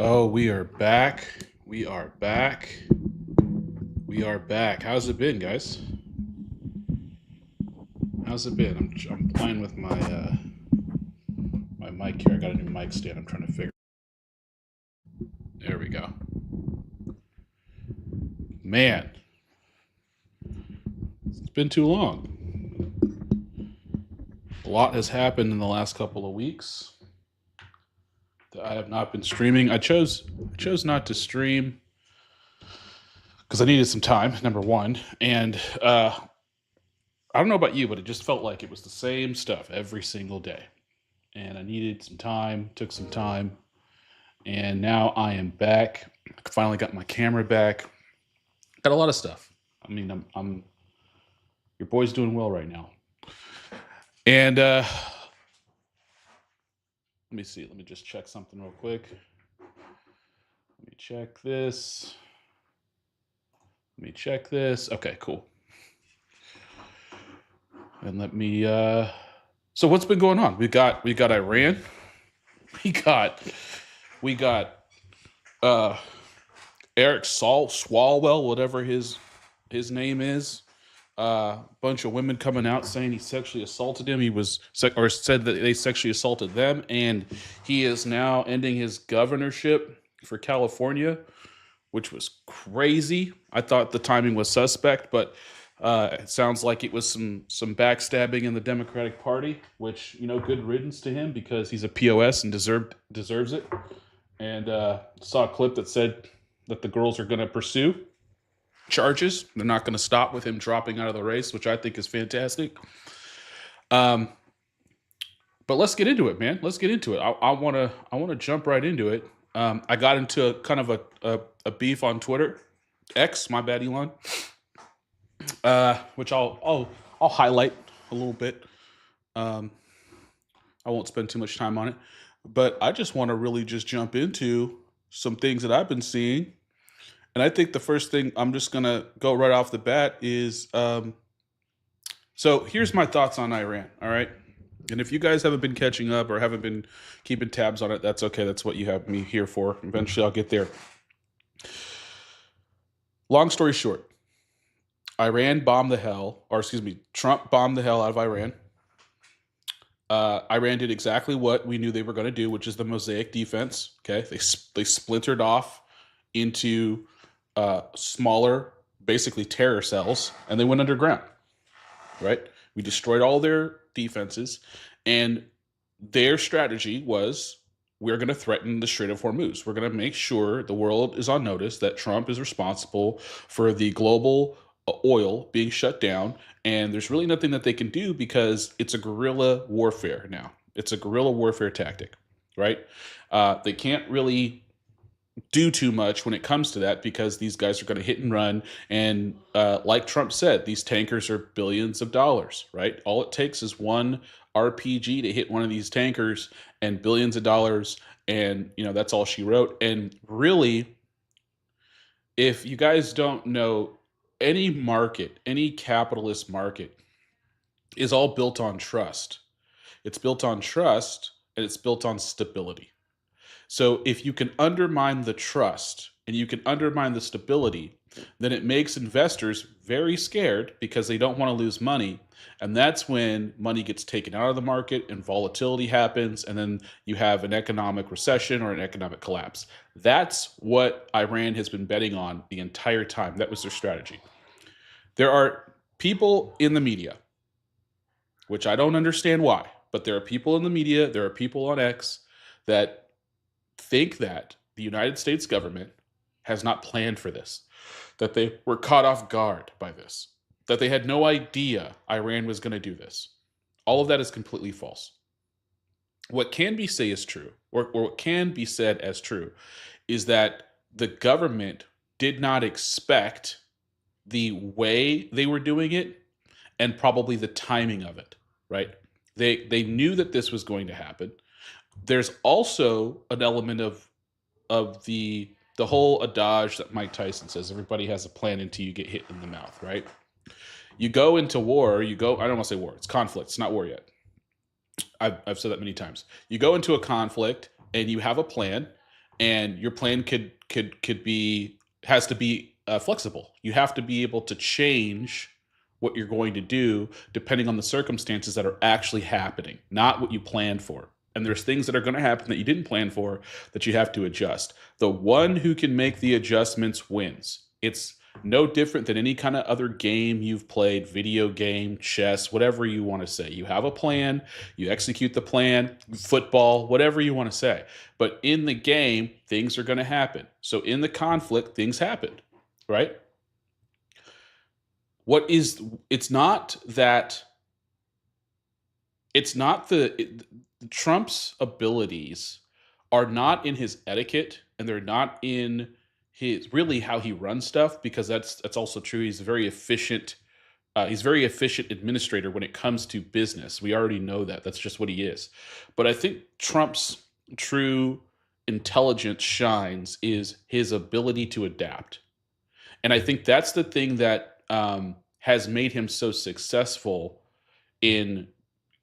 Oh, we are back. We are back. We are back. How's it been, guys? How's it been? I'm playing with my mic here. I got a new mic stand. I'm trying to figure. There we go. Man, it's been too long. A lot has happened in the last couple of weeks. I have not been streaming. I chose not to stream because I needed some time. Number one, and I don't know about you, but it just felt like it was the same stuff every single day, and I needed some time. Took some time, and now I am back. I finally got my camera back. Got a lot of stuff. I mean, I'm your boy's doing well right now, and let me see. Let me just check something real quick. Let me check this. Okay, cool. And let me so what's been going on? We got Iran. We got Eric Swalwell, whatever his name is. Bunch of women coming out saying he sexually assaulted him. He was or said that they sexually assaulted them, and he is now ending his governorship for California, which was crazy. I thought the timing was suspect, but it sounds like it was some backstabbing in the Democratic Party, which, good riddance to him because he's a POS and deserves it. And saw a clip that said that the girls are going to pursue charges. They're not going to stop with him dropping out of the race, which I think is fantastic. But let's get into it, man. Let's get into it. I want to jump right into it. I got into kind of a beef on Twitter, X, my bad, Elon, which I'll highlight a little bit. I won't spend too much time on it, but I just want to really just jump into some things that I've been seeing. And I think the first thing I'm just going to go right off the bat is, so here's my thoughts on Iran, all right? And if you guys haven't been catching up or haven't been keeping tabs on it, that's okay. That's what you have me here for. Eventually I'll get there. Long story short, Trump bombed the hell out of Iran. Iran did exactly what we knew they were going to do, which is the mosaic defense. Okay, they splintered off into smaller, basically terror cells, and they went underground. Right? We destroyed all their defenses, and their strategy was, we're going to threaten the Strait of Hormuz. We're going to make sure the world is on notice that Trump is responsible for the global oil being shut down, and there's really nothing that they can do because it's a guerrilla warfare now. It's a guerrilla warfare tactic, right? They can't really do too much when it comes to that because these guys are going to hit and run. And like Trump said, these tankers are billions of dollars, right? All it takes is one RPG to hit one of these tankers and billions of dollars. And, that's all she wrote. And really, If you guys don't know, any market, any capitalist market is all built on trust. It's built on trust and it's built on stability. So if you can undermine the trust and you can undermine the stability, then it makes investors very scared because they don't want to lose money. And that's when money gets taken out of the market and volatility happens. And then you have an economic recession or an economic collapse. That's what Iran has been betting on the entire time. That was their strategy. There are people in the media, which I don't understand why, but there are people in the media, there are people on X that think that the United States government has not planned for this, that they were caught off guard by this, that they had no idea Iran was going to do this. All of that is completely false. What can be said is true, or what can be said as true, is that the government did not expect the way they were doing it and probably the timing of it, right? They knew that this was going to happen. There's also an element of the whole adage that Mike Tyson says, everybody has a plan until you get hit in the mouth, right? You go into war, I don't want to say war, it's conflict, it's not war yet. I've said that many times. You go into a conflict and you have a plan, and your plan has to be flexible. You have to be able to change what you're going to do depending on the circumstances that are actually happening, not what you planned for. And there's things that are going to happen that you didn't plan for that you have to adjust. The one who can make the adjustments wins. It's no different than any kind of other game you've played, video game, chess, whatever you want to say. You have a plan, you execute the plan, football, whatever you want to say. But in the game, things are going to happen. So in the conflict, things happen, right? It's not Trump's abilities are not in his etiquette, and they're not in his really how he runs stuff, because that's also true. He's a very efficient administrator when it comes to business. We already know that. That's just what he is. But I think Trump's true intelligence shines is his ability to adapt. And I think that's the thing that has made him so successful in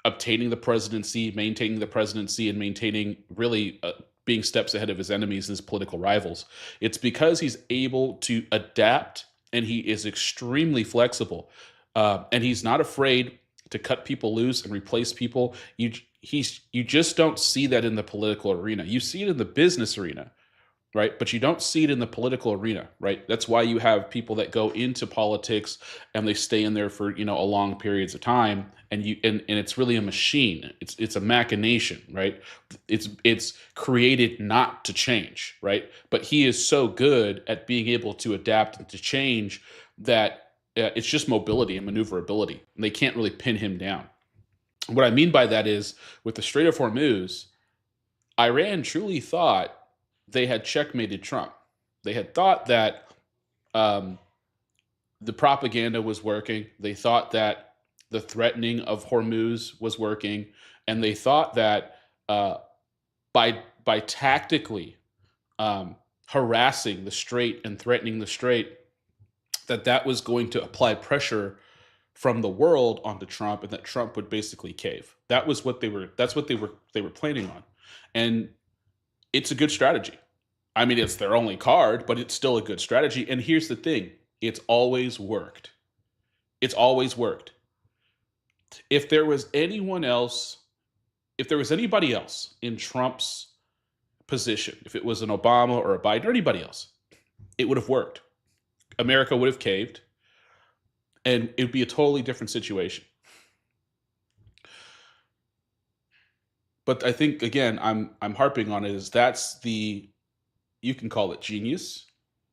obtaining the presidency, maintaining the presidency, and maintaining really being steps ahead of his enemies and his political rivals. It's because he's able to adapt, and he is extremely flexible, and he's not afraid to cut people loose and replace people. You just don't see that in the political arena. You see it in the business arena, right? But you don't see it in the political arena, right? That's why you have people that go into politics and they stay in there for, a long periods of time, and it's really a machine. It's a machination, right? It's created not to change, right? But he is so good at being able to adapt and to change that it's just mobility and maneuverability, and they can't really pin him down. What I mean by that is, with the Strait of Hormuz, Iran truly thought they had checkmated Trump. They had thought that the propaganda was working. They thought that the threatening of Hormuz was working, and they thought that by tactically harassing the strait and threatening the strait, that was going to apply pressure from the world onto Trump, and that Trump would basically cave. That's what they were planning on, and it's a good strategy. I mean, it's their only card, but it's still a good strategy. And here's the thing: it's always worked. It's always worked. If there was anybody else in Trump's position, if it was an Obama or a Biden or anybody else, it would have worked. America would have caved, and it would be a totally different situation. But I think, again, I'm harping on it, is you can call it genius,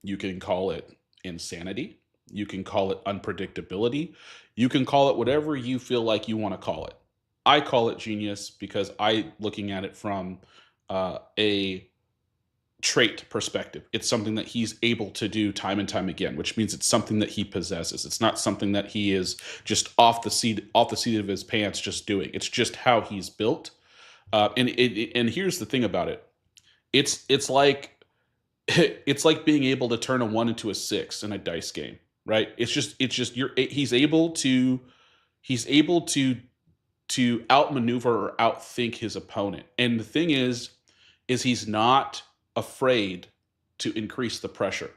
you can call it insanity, you can call it unpredictability, you can call it whatever you feel like you want to call it. I call it genius because looking at it from a trait perspective. It's something that he's able to do time and time again, which means it's something that he possesses. It's not something that he is just off the seat of his pants just doing. It's just how he's built. And here's the thing about it. It's like it's like being able to turn a 1 into a 6 in a dice game, right? It's just he's able to outmaneuver or outthink his opponent. And the thing is he's not afraid to increase the pressure.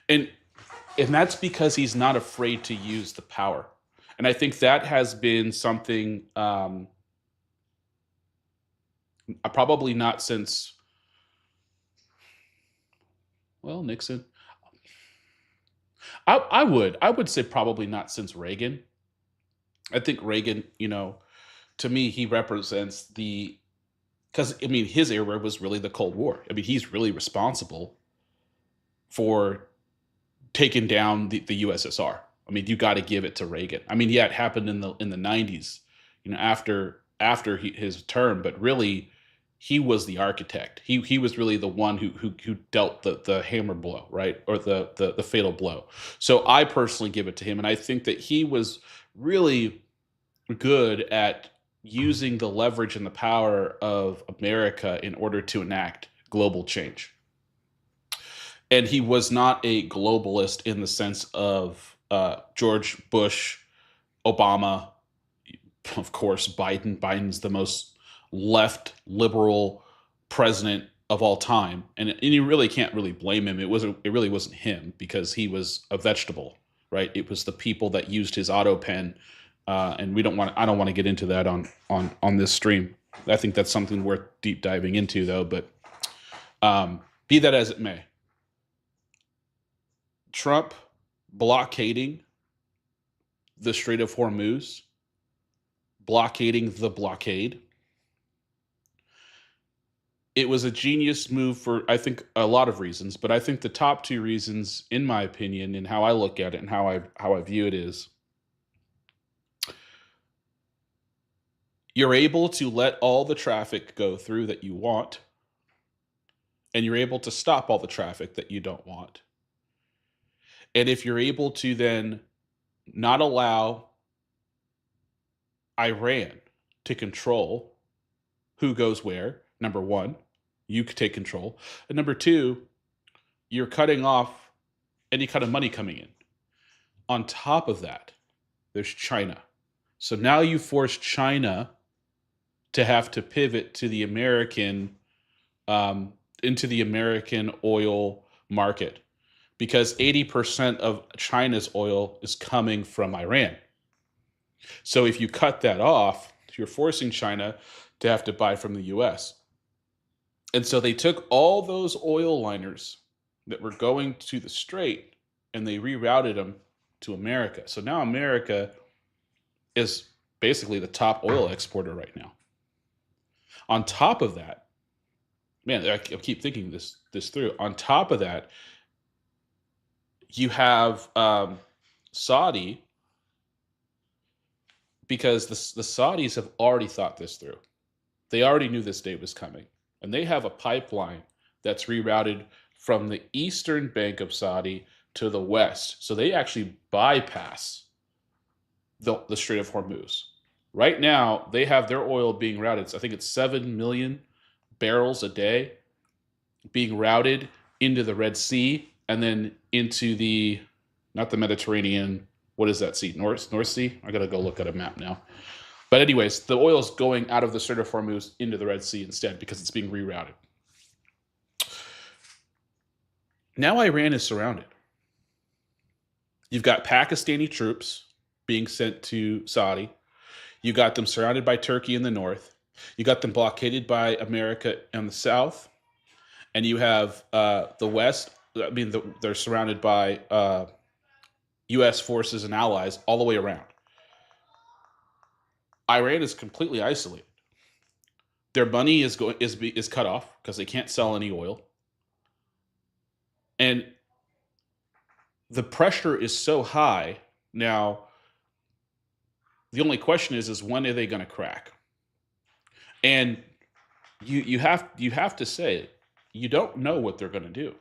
And that's because he's not afraid to use the power. And I think that has been something probably not since, well, Nixon. I would say probably not since Reagan. I think Reagan, to me, he represents because I mean, his era was really the Cold War. I mean, he's really responsible for taking down the USSR. I mean, you got to give it to Reagan. I mean, yeah, it happened in the 90s, after his term, but really, he was the architect. He was really the one who dealt the hammer blow, right, or the fatal blow. So I personally give it to him, and I think that he was really good at using the leverage and the power of America in order to enact global change. And he was not a globalist in the sense of George Bush, Obama, of course, Biden. Biden's the most left liberal president of all time, and you really can't really blame him. It really wasn't him, because he was a vegetable, right? It was the people that used his auto pen, and I don't want to get into that on this stream. I think that's something worth deep diving into, though. But be that as it may, Trump blockading the Strait of Hormuz, blockading the blockade, it was a genius move for, I think, a lot of reasons. But I think the top two reasons, in my opinion, and how I look at it and how I view it, is you're able to let all the traffic go through that you want, and you're able to stop all the traffic that you don't want. And if you're able to then not allow Iran to control who goes where, number one, you could take control. And number two, you're cutting off any kind of money coming in. On top of that, there's China. So now you force China to have to pivot to the American, into the American oil market, because 80% of China's oil is coming from Iran. So if you cut that off, you're forcing China to have to buy from the US. And so they took all those oil liners that were going to the Strait and they rerouted them to America. So now America is basically the top oil exporter right now. On top of that, man, I keep thinking this through. On top of that, you have Saudi, because the Saudis have already thought this through. They already knew this day was coming. And they have a pipeline that's rerouted from the eastern bank of Saudi to the west. So they actually bypass the Strait of Hormuz. Right now, they have their oil being routed. I think it's 7 million barrels a day being routed into the Red Sea and then into not the Mediterranean, what is that sea? North Sea? I got to go look at a map now. But anyways, the oil is going out of the Strait of Hormuz into the Red Sea instead because it's being rerouted. Now Iran is surrounded. You've got Pakistani troops being sent to Saudi. You got them surrounded by Turkey in the north. You got them blockaded by America in the south. And you have the west. I mean, they're surrounded by U.S. forces and allies all the way around. Iran is completely isolated. Their money is cut off because they can't sell any oil. And the pressure is so high now. The only question is when are they going to crack? And you have to say you don't know what they're going to do.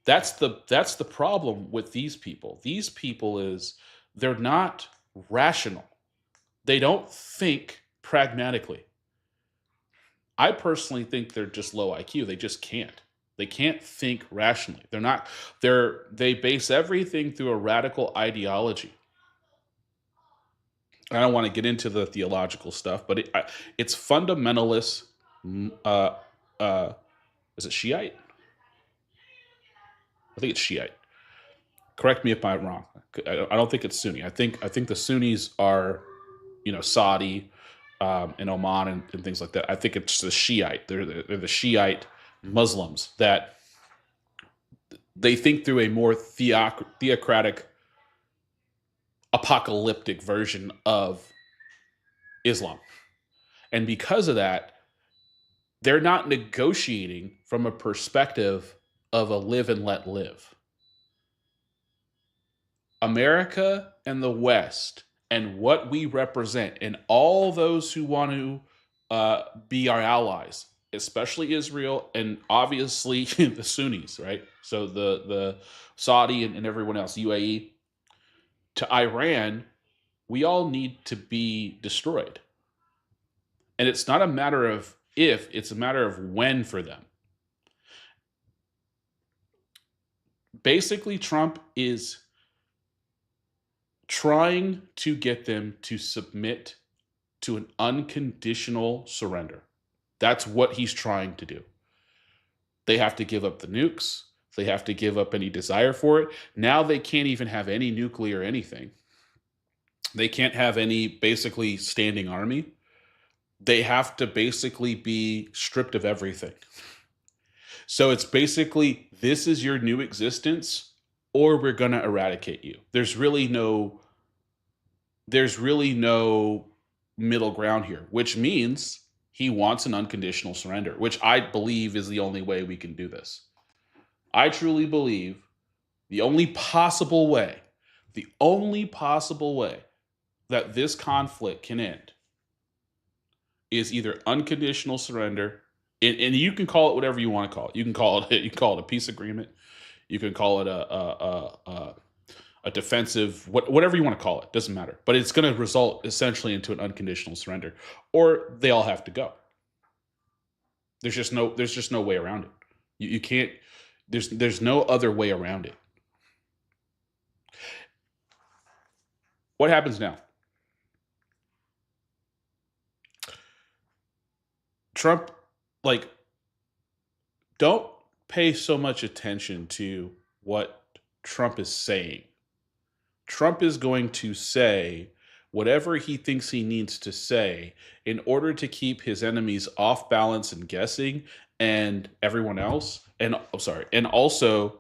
That's the problem with these people. These people is they're not rational. They don't think pragmatically. I personally think they're just low IQ. They just can't. They can't think rationally. They base everything through a radical ideology. I don't want to get into the theological stuff, but it's fundamentalist. Uh, uh, is it Shiite? I think it's Shiite. Correct me if I'm wrong. I don't think it's Sunni. I think the Sunnis are, Saudi, and Oman and things like that. I think it's the Shiite. They're the Shiite Muslims that they think through a more theocratic, apocalyptic version of Islam. And because of that, they're not negotiating from a perspective of a live and let live. America and the West and what we represent, and all those who want to be our allies, especially Israel and obviously the Sunnis, right? So the Saudi and everyone else, UAE, to Iran, we all need to be destroyed. And it's not a matter of if, it's a matter of when for them. Basically, Trump is trying to get them to submit to an unconditional surrender. That's what he's trying to do. They have to give up the nukes. They have to give up any desire for it. Now they can't even have any nuclear anything. They can't have any basically standing army. They have to basically be stripped of everything. So it's basically, this is your new existence, or we're going to eradicate you. There's really no middle ground here, which means he wants an unconditional surrender, which I believe is the only way we can do this. I truly believe the only possible way that this conflict can end is either unconditional surrender, and you can call it whatever you want to call it. You can call it a peace agreement. You can call it a defensive, whatever you want to call it. Doesn't matter. But it's going to result essentially into an unconditional surrender, or they all have to go. There's just no way around it. You can't. There's no other way around it. What happens now? Trump, don't pay so much attention to what Trump is saying. Trump is going to say whatever he thinks he needs to say in order to keep his enemies off balance and guessing, and everyone else, and also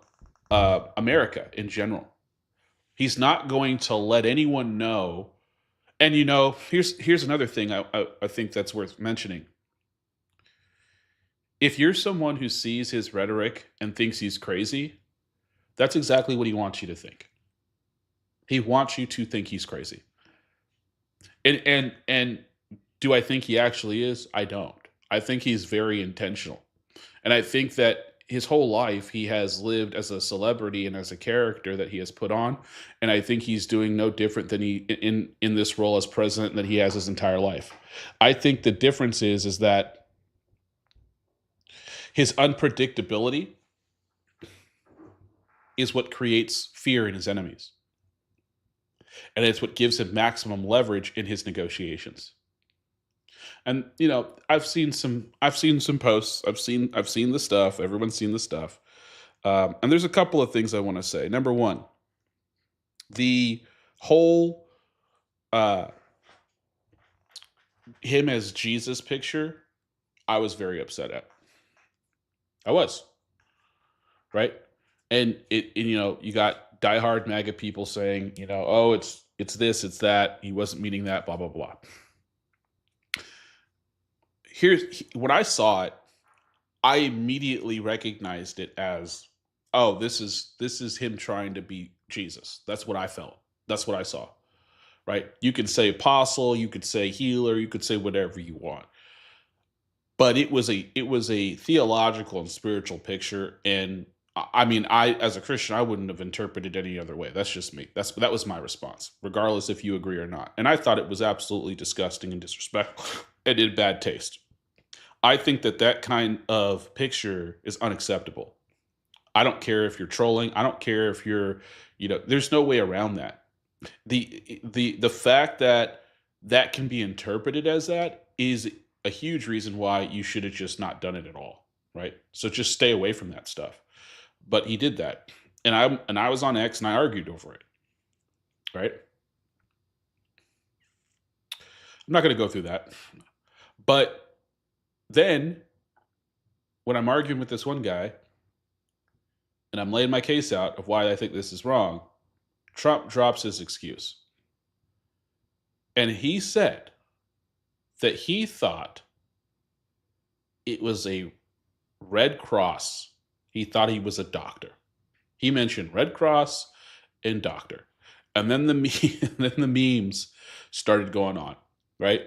America in general. He's not going to let anyone know. And here's another thing I think that's worth mentioning. If you're someone who sees his rhetoric and thinks he's crazy, that's exactly what he wants you to think. He wants you to think he's crazy. And do I think he actually is? I don't. I think he's very intentional. And I think that his whole life he has lived as a celebrity and as a character that he has put on. And I think he's doing no different than he in this role as president that he has his entire life. I think the difference is that his unpredictability is what creates fear in his enemies. And it's what gives him maximum leverage in his negotiations. And I've seen some posts. I've seen the stuff. Everyone's seen the stuff. And there's a couple of things I want to say. Number one, the whole him as Jesus picture, I was very upset at. I was. Right? And you got diehard MAGA people saying, oh, it's this, it's that. He wasn't meaning that, blah, blah, blah. When I saw it, I immediately recognized it as, oh, this is him trying to be Jesus. That's what I felt. That's what I saw. Right? You could say apostle, you could say healer, you could say whatever you want. But it was a theological and spiritual picture, and I mean, as a Christian, I wouldn't have interpreted any other way. That's just me. That was my response, regardless if you agree or not. And I thought it was absolutely disgusting and disrespectful and in bad taste. I think that that kind of picture is unacceptable. I don't care if you're trolling. I don't care if you're, there's no way around that. The fact that that can be interpreted as that is a huge reason why you should have just not done it at all, right? So just stay away from that stuff. But he did that, and I was on X and I argued over it, right? I'm not going to go through that, but then when I'm arguing with this one guy and I'm laying my case out of why I think this is wrong, Trump drops his excuse. And he said that he thought it was a Red Cross. He thought he was a doctor. He mentioned Red Cross and doctor. And then then the memes started going on, right?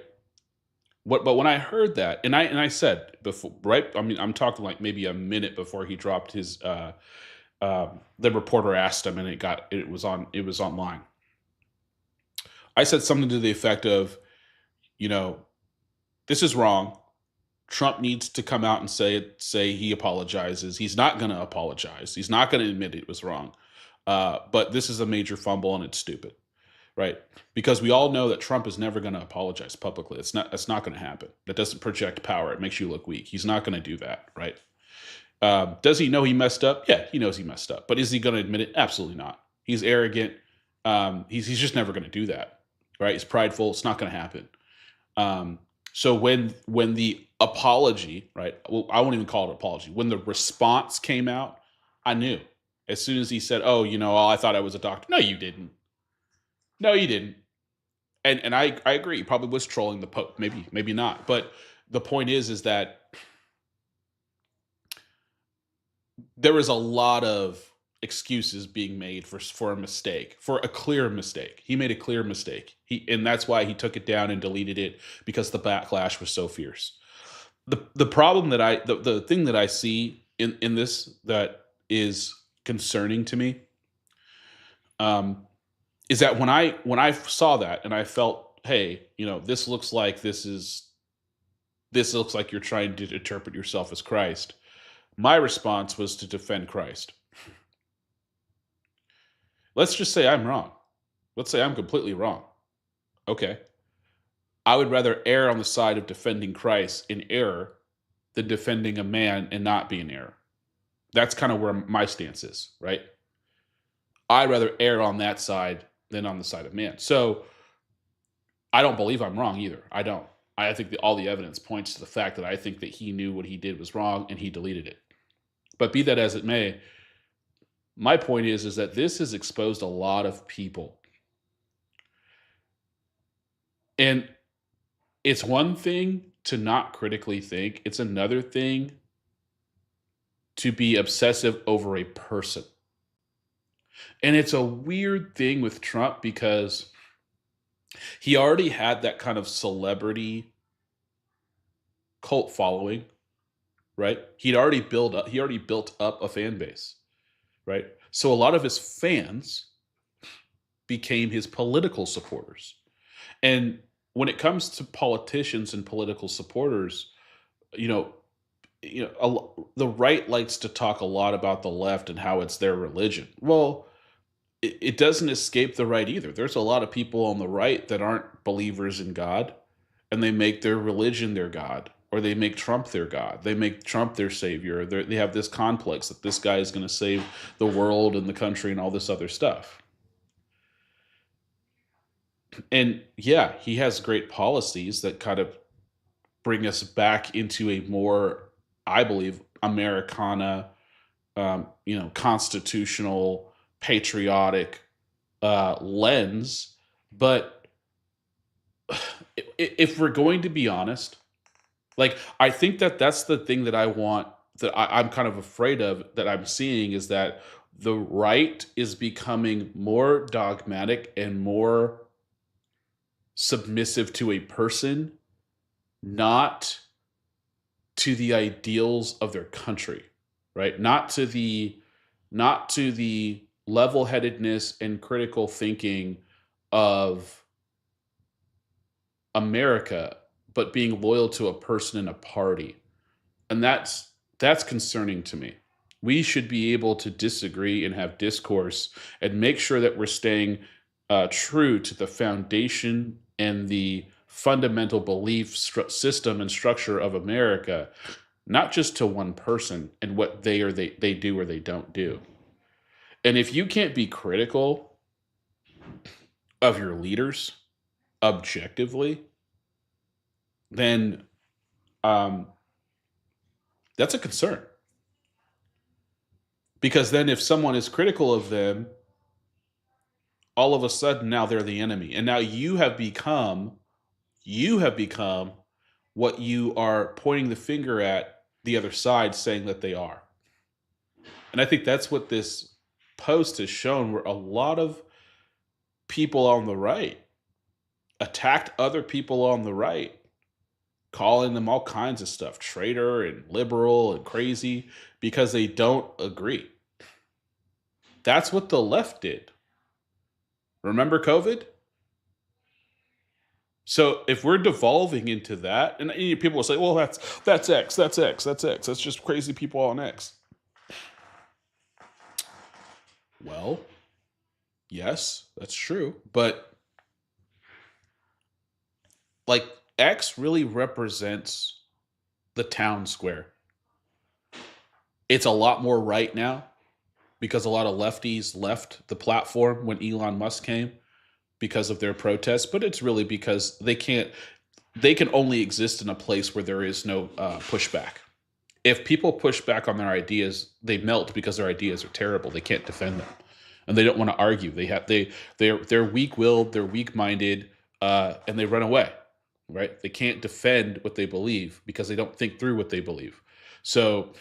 But when I heard that, and I said before, right? I mean, I'm talking like maybe a minute before he dropped his. The reporter asked him, and it was online. I said something to the effect of, this is wrong. Trump needs to come out and say he apologizes. He's not going to apologize. He's not going to admit it was wrong. But this is a major fumble and it's stupid, right? Because we all know that Trump is never going to apologize publicly. It's not going to happen. That doesn't project power. It makes you look weak. He's not going to do that, right? Does he know he messed up? Yeah, he knows he messed up. But is he going to admit it? Absolutely not. He's arrogant. He's just never going to do that, right? He's prideful. It's not going to happen. So when the apology, right? Well, I won't even call it an apology. When the response came out, I knew. As soon as he said, "Oh, I thought I was a doctor." No, you didn't. No, you didn't. And I agree. He probably was trolling the Pope. Maybe not. But the point is that there was a lot of excuses being made for a mistake, for a clear mistake. He made a clear mistake. And that's why he took it down and deleted it, because the backlash was so fierce. The problem that the thing that I see in this that is concerning to me, is that when I saw that and I felt, hey, this looks like you're trying to interpret yourself as Christ. My response was to defend Christ. Let's just say I'm wrong. Let's say I'm completely wrong. Okay. I would rather err on the side of defending Christ in error than defending a man and not be in error. That's kind of where my stance is, right? I'd rather err on that side than on the side of man. So I don't believe I'm wrong either. I don't. I think that all the evidence points to the fact that I think that he knew what he did was wrong and he deleted it. But be that as it may, my point is that this has exposed a lot of people. And it's one thing to not critically think. It's another thing to be obsessive over a person. And it's a weird thing with Trump because he already had that kind of celebrity cult following, right? He already built up a fan base, right? So a lot of his fans became his political supporters. And when it comes to politicians and political supporters, the right likes to talk a lot about the left and how it's their religion. Well, it doesn't escape the right either. There's a lot of people on the right that aren't believers in God, and they make their religion their God, or they make Trump their God. They make Trump their savior. They have this complex that this guy is going to save the world and the country and all this other stuff. And yeah, he has great policies that kind of bring us back into a more, I believe, Americana, constitutional, patriotic lens. But if we're going to be honest, like, I think that that's the thing that I want, that I'm kind of afraid of, that I'm seeing, is that the right is becoming more dogmatic and more submissive to a person, not to the ideals of their country, right? Not to the level-headedness and critical thinking of America, but being loyal to a person and a party. And that's concerning to me. We should be able to disagree and have discourse and make sure that we're staying true to the foundation and the fundamental belief system and structure of America, not just to one person and what they do or they don't do. And if you can't be critical of your leaders objectively, then that's a concern. Because then if someone is critical of them, all of a sudden now they're the enemy. And now you have become what you are pointing the finger at the other side saying that they are. And I think that's what this post has shown, where a lot of people on the right attacked other people on the right, calling them all kinds of stuff, traitor and liberal and crazy, because they don't agree. That's what the left did. Remember COVID? So if we're devolving into that, and people will say, well, that's X, that's X, that's X, that's just crazy people on X. Well, yes, that's true. But like X really represents the town square. It's a lot more right now because a lot of lefties left the platform when Elon Musk came because of their protests, but it's really because they can only exist in a place where there is no pushback. If people push back on their ideas, they melt because their ideas are terrible. They can't defend them, and they don't want to argue. They're weak-willed, they're weak-minded, and they run away. Right? They can't defend what they believe because they don't think through what they believe. So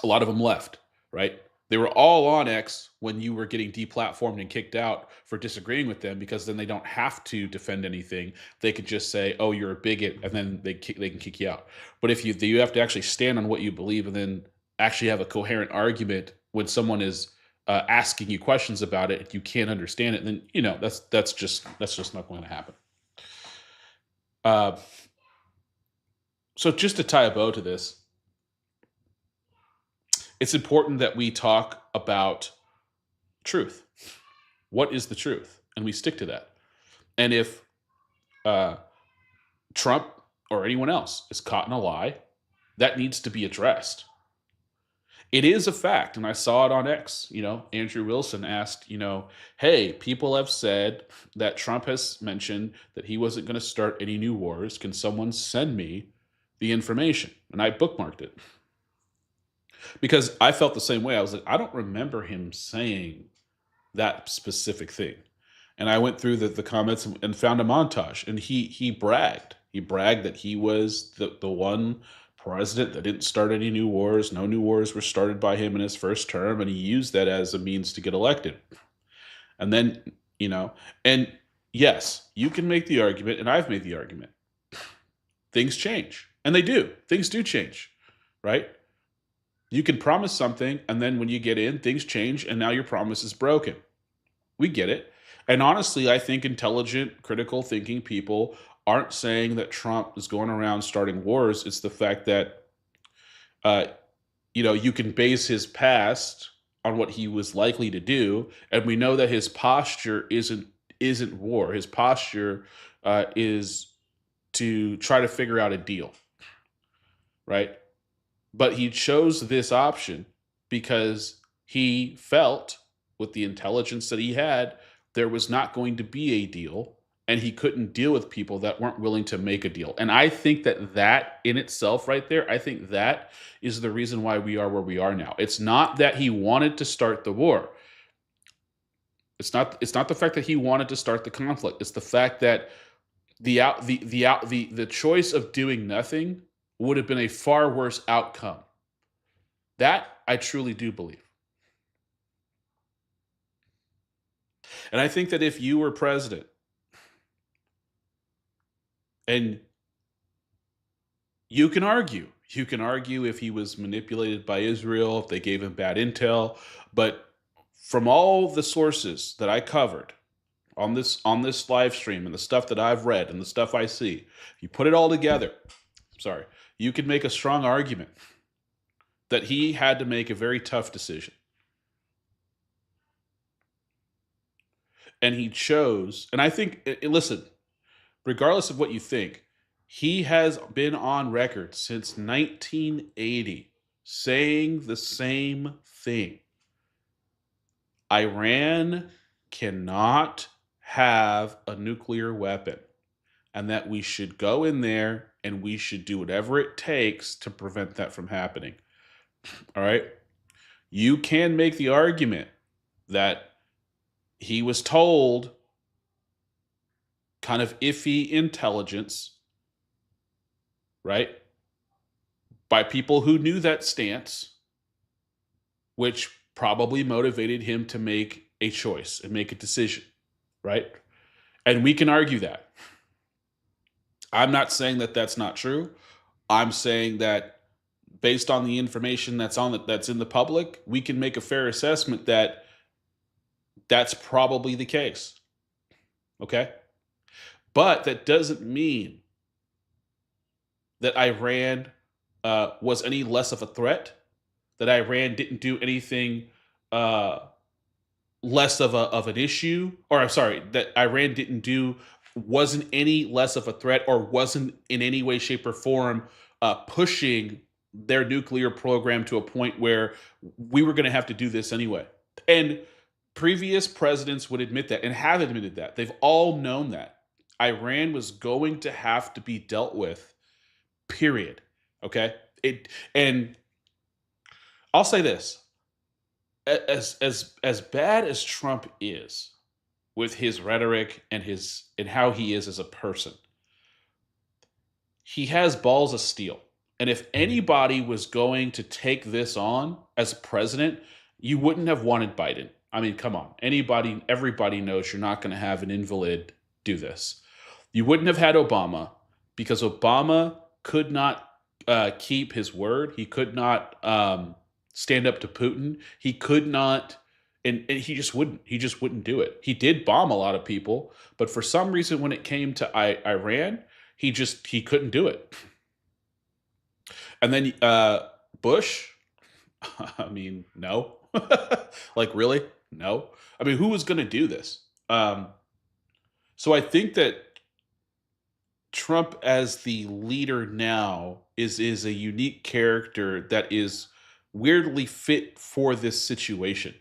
a lot of them left. Right? They were all on X when you were getting deplatformed and kicked out for disagreeing with them, because then they don't have to defend anything. They could just say, "Oh, you're a bigot," and then they can kick you out. But if you have to actually stand on what you believe and then actually have a coherent argument when someone is asking you questions about it, and you can't understand it, then that's just not going to happen. So just to tie a bow to this, it's important that we talk about truth. What is the truth? And we stick to that. And if Trump or anyone else is caught in a lie, that needs to be addressed. It is a fact, and I saw it on X. Andrew Wilson asked, hey, people have said that Trump has mentioned that he wasn't going to start any new wars. Can someone send me the information? And I bookmarked it. Because I felt the same way. I was like, I don't remember him saying that specific thing. And I went through the comments and found a montage. And he bragged. He bragged that he was the one president that didn't start any new wars. No new wars were started by him in his first term. And he used that as a means to get elected. And then, and yes, you can make the argument, and I've made the argument. Things change. And they do. Things do change, right? You can promise something, and then when you get in, things change, and now your promise is broken. We get it. And honestly, I think intelligent, critical thinking people aren't saying that Trump is going around starting wars. It's the fact that, you can base his past on what he was likely to do, and we know that his posture isn't war. His posture is to try to figure out a deal, right? But he chose this option because he felt, with the intelligence that he had, there was not going to be a deal, and he couldn't deal with people that weren't willing to make a deal. And I think that in itself right there, I think that is the reason why we are where we are now. It's not that he wanted to start the war. It's not the fact that he wanted to start the conflict. It's the fact that the choice of doing nothing would have been a far worse outcome. That I truly do believe. And I think that if you were president and you can argue if he was manipulated by Israel, if they gave him bad intel, but from all the sources that I covered on this live stream and the stuff that I've read and the stuff I see, you put it all together. you could make a strong argument that he had to make a very tough decision. And he chose, and I think, listen, regardless of what you think, he has been on record since 1980 saying the same thing. Iran cannot have a nuclear weapon, and that we should go in there and we should do whatever it takes to prevent that from happening. All right? You can make the argument that he was told kind of iffy intelligence, right, by people who knew that stance, which probably motivated him to make a choice and make a decision, right? And we can argue that. I'm not saying that that's not true. I'm saying that based on the information that's in the public, we can make a fair assessment that that's probably the case. Okay? But that doesn't mean that Iran was any less of a threat, that Iran didn't do anything less of an issue, or I'm sorry, that Iran wasn't any less of a threat, or wasn't in any way, shape, or form pushing their nuclear program to a point where we were going to have to do this anyway. And previous presidents would admit that and have admitted that. They've all known that Iran was going to have to be dealt with, period. Okay? And I'll say this. As bad as Trump is with his rhetoric and how he is as a person, he has balls of steel. And if anybody was going to take this on as president, you wouldn't have wanted Biden. I mean, come on. Everybody knows you're not going to have an invalid do this. You wouldn't have had Obama, because Obama could not keep his word. He could not stand up to Putin. He could not, and he just wouldn't. He just wouldn't do it. He did bomb a lot of people, but for some reason, when it came to Iran, he couldn't do it. And then Bush, I mean, no. Like, really? No. I mean, who was going to do this? So I think that Trump as the leader now is a unique character that is weirdly fit for this situation.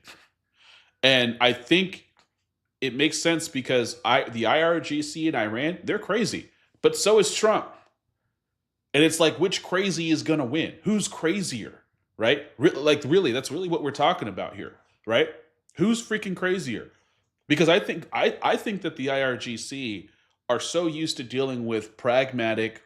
And I think it makes sense because the IRGC in Iran, they're crazy, but so is Trump. And it's like, which crazy is going to win? Who's crazier, right? Really, that's really what we're talking about here, right? Who's freaking crazier? Because I think that the IRGC are so used to dealing with pragmatic,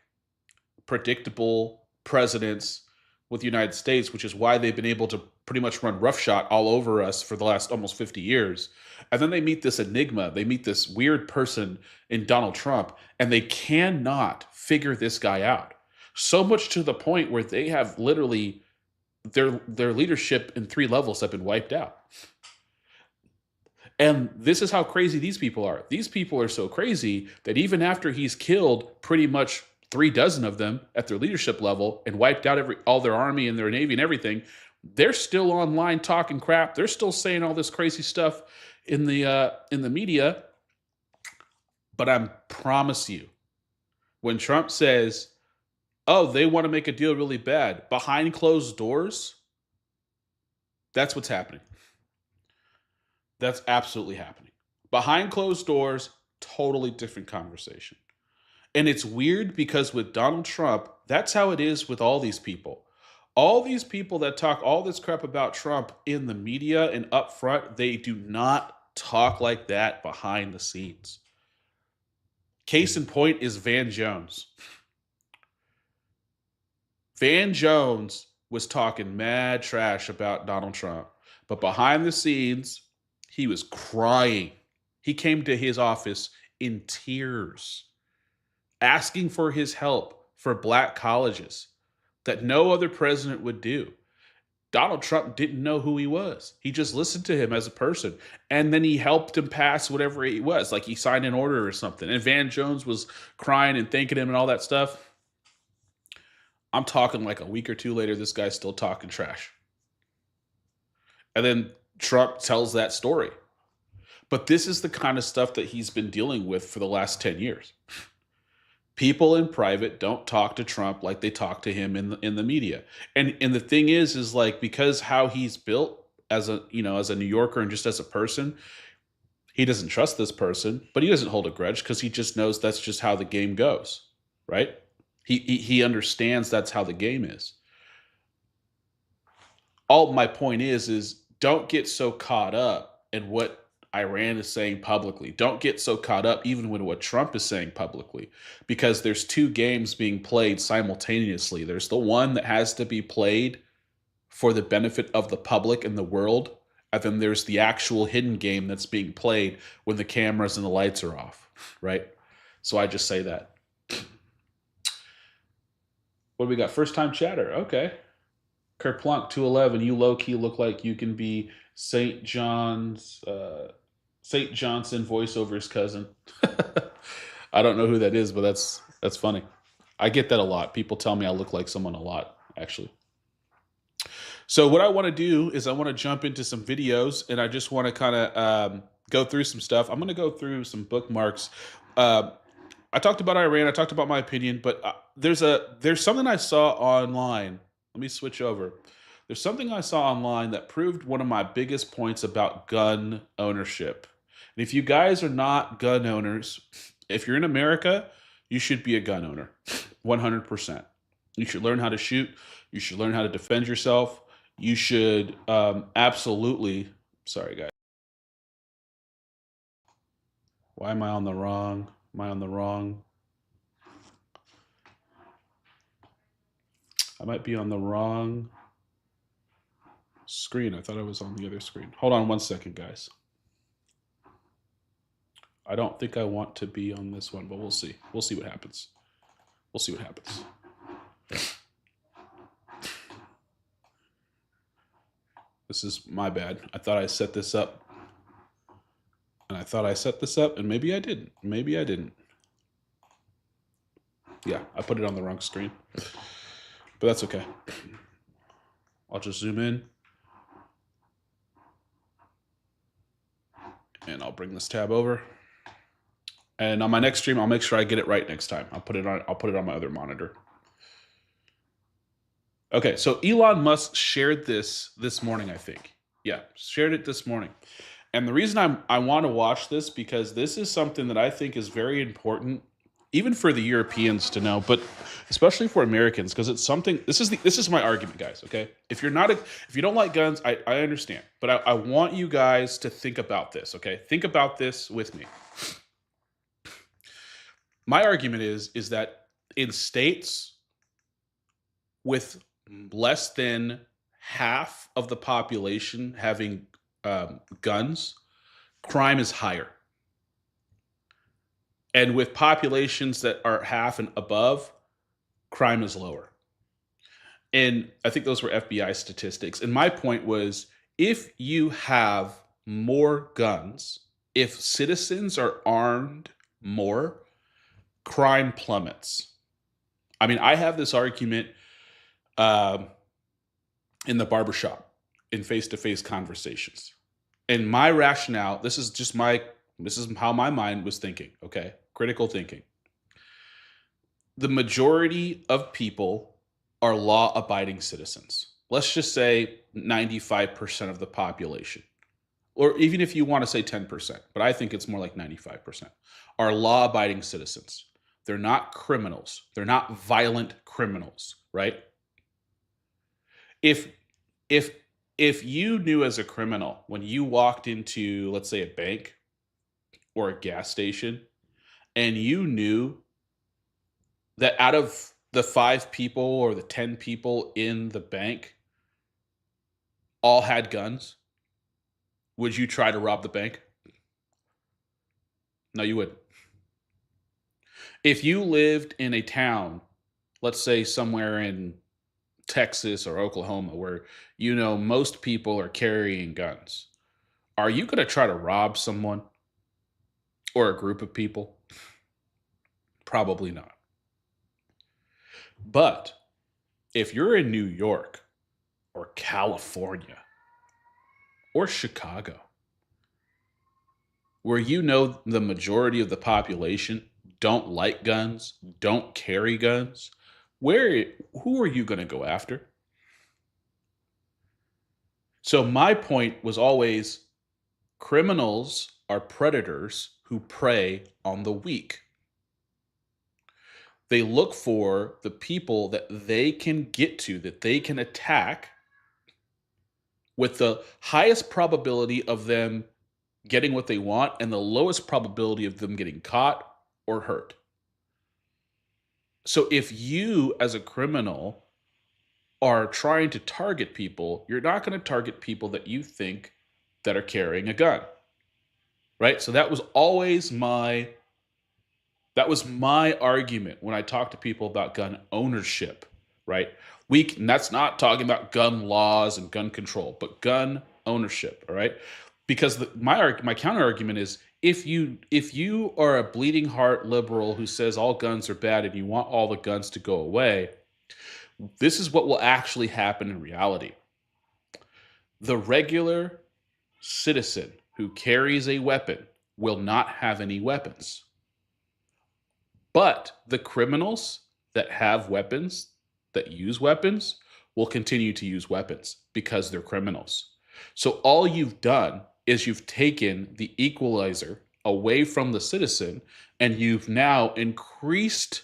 predictable presidents with the United States, which is why they've been able to pretty much run roughshod all over us for the last almost 50 years. And then they meet this enigma. They meet this weird person in Donald Trump, and they cannot figure this guy out. So much to the point where they have literally their leadership in 3 levels have been wiped out. And this is how crazy these people are. These people are so crazy that even after he's killed pretty much 36 of them at their leadership level and wiped out all their army and their navy and everything, they're still online talking crap. They're still saying all this crazy stuff in the media. But I promise you, when Trump says, "Oh, they want to make a deal really bad," behind closed doors, that's what's happening. That's absolutely happening. Behind closed doors, totally different conversation. And it's weird because with Donald Trump, that's how it is with all these people. All these people that talk all this crap about Trump in the media and up front, they do not talk like that behind the scenes. Case in point is Van Jones. Van Jones was talking mad trash about Donald Trump, but behind the scenes, he was crying. He came to his office in tears, asking for his help for black colleges that no other president would do. Donald Trump didn't know who he was. He just listened to him as a person. And then he helped him pass whatever it was, like he signed an order or something. And Van Jones was crying and thanking him and all that stuff. I'm talking like a week or two later, this guy's still talking trash. And then Trump tells that story. But this is the kind of stuff that he's been dealing with for the last 10 years. People in private don't talk to Trump like they talk to him in the media. And the thing is like, because how he's built as a, as a New Yorker and just as a person, he doesn't trust this person, but he doesn't hold a grudge because he just knows that's just how the game goes, right? He understands that's how the game is. All my point is don't get so caught up in what Iran is saying publicly. Don't get so caught up even with what Trump is saying publicly, because there's two games being played simultaneously. There's the one that has to be played for the benefit of the public and the world, and then there's the actual hidden game that's being played when the cameras and the lights are off, right? So I just say that. What do we got? First time chatter. Okay. Kerplunk 211. You low key look like you can be St. Johnson voiceover's cousin. I don't know who that is, but that's funny. I get that a lot. People tell me I look like someone a lot, actually. So what I want to do is I want to jump into some videos, and I just want to kind of go through some stuff. I'm going to go through some bookmarks. I talked about Iran. I talked about my opinion, but there's something I saw online. Let me switch over. There's something I saw online that proved one of my biggest points about gun ownership. And if you guys are not gun owners, if you're in America, you should be a gun owner, 100%. You should learn how to shoot. You should learn how to defend yourself. You should absolutely. Sorry, guys. Why am I on the wrong? Am I on the wrong? I might be on the wrong screen. I thought I was on the other screen. Hold on one second, guys. I don't think I want to be on this one, but we'll see. We'll see what happens. We'll see what happens. This is my bad. I thought I set this up. And I thought I set this up, and maybe I didn't. Maybe I didn't. Yeah, I put it on the wrong screen. But that's okay. I'll just zoom in. And I'll bring this tab over. And on my next stream, I'll make sure I get it right next time. I'll put it on my other monitor. Okay, so Elon Musk shared this morning, I think. Yeah, shared it this morning. And the reason I want to watch this, because this is something that I think is very important, even for the Europeans to know, but especially for Americans, because it's something. This is my argument, guys. Okay, if you don't like guns, I understand, but I want you guys to think about this. Okay, think about this with me. My argument is that in states with less than half of the population having guns, crime is higher. And with populations that are half and above, crime is lower. And I think those were FBI statistics. And my point was, if you have more guns, if citizens are armed more, crime plummets. I mean, I have this argument in the barbershop, in face-to-face conversations. And my rationale, this is how my mind was thinking, okay? Critical thinking. The majority of people are law-abiding citizens. Let's just say 95% of the population. Or even if you want to say 10%, but I think it's more like 95%, are law-abiding citizens. They're not criminals. They're not violent criminals, right? If you knew as a criminal, when you walked into, let's say, a bank or a gas station, and you knew that out of the 5 people or the 10 people in the bank all had guns, would you try to rob the bank? No, you wouldn't. If you lived in a town, let's say somewhere in Texas or Oklahoma, where most people are carrying guns, are you going to try to rob someone or a group of people? Probably not. But If you're in New York or California or Chicago, where you know the majority of the population don't like guns, don't carry guns, where who are you going to go after? So my point was always criminals are predators who prey on the weak. They look for the people that they can get to, that they can attack with the highest probability of them getting what they want and the lowest probability of them getting caught or hurt. So if you, as a criminal, are trying to target people, you're not going to target people that you think that are carrying a gun. Right? So that was my argument when I talk to people about gun ownership, right? And that's not talking about gun laws and gun control, but gun ownership, all right? Because my counter argument is if you are a bleeding heart liberal who says all guns are bad and you want all the guns to go away, this is what will actually happen in reality. The regular citizen who carries a weapon will not have any weapons. But the criminals that have weapons, that use weapons, will continue to use weapons because they're criminals. So all you've done is you've taken the equalizer away from the citizen and you've now increased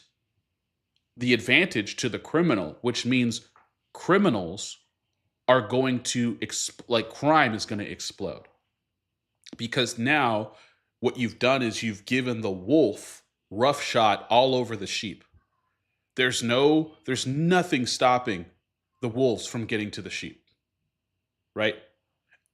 the advantage to the criminal, which means criminals are going to, crime is going to explode. Because now what you've done is you've given the wolf roughshod all over the sheep. There's nothing stopping the wolves from getting to the sheep, right?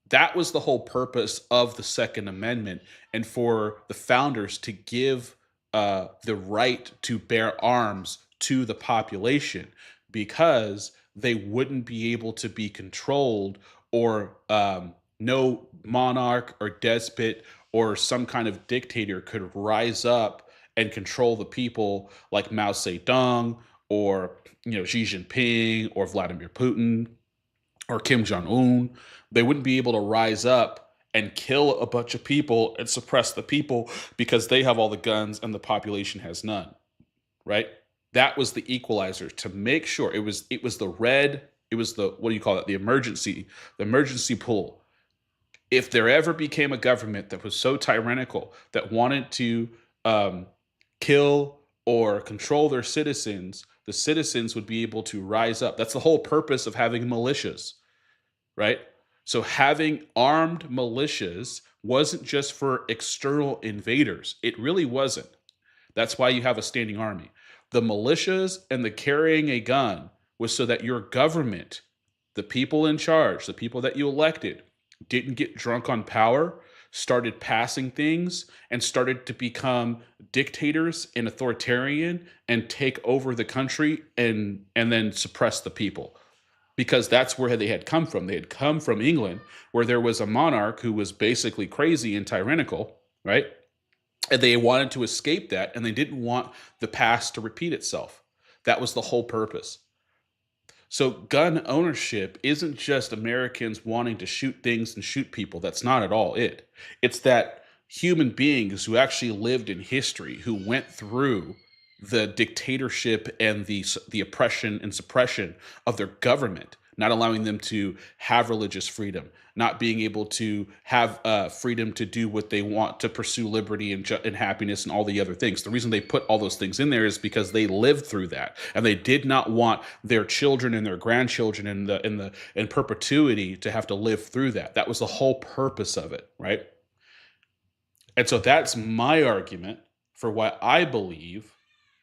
That was the whole purpose of the Second Amendment, and for the founders to give the right to bear arms to the population, because they wouldn't be able to be controlled, or no monarch or despot or some kind of dictator could rise up and control the people like Mao Zedong or Xi Jinping or Vladimir Putin or Kim Jong-un. They wouldn't be able to rise up and kill a bunch of people and suppress the people because they have all the guns and the population has none, right? That was the equalizer to make sure it was the what do you call it? The emergency pull. If there ever became a government that was so tyrannical that wanted to kill or control their citizens, the citizens would be able to rise up. That's the whole purpose of having militias, right? So having armed militias wasn't just for external invaders. It really wasn't. That's why you have a standing army. The militias and the carrying a gun was so that your government, the people in charge, the people that you elected, didn't get drunk on power, started passing things, and started to become dictators and authoritarian and take over the country and then suppress the people. Because that's where they had come from. They had come from England, where there was a monarch who was basically crazy and tyrannical, right? And they wanted to escape that, and they didn't want the past to repeat itself. That was the whole purpose. So gun ownership isn't just Americans wanting to shoot things and shoot people. That's not at all it. It's that human beings who actually lived in history, who went through the dictatorship and the oppression and suppression of their government, not allowing them to have religious freedom, not being able to have freedom to do what they want, to pursue liberty and happiness and all the other things. The reason they put all those things in there is because they lived through that, and they did not want their children and their grandchildren in perpetuity to have to live through that. That was the whole purpose of it, right? And so that's my argument for why I believe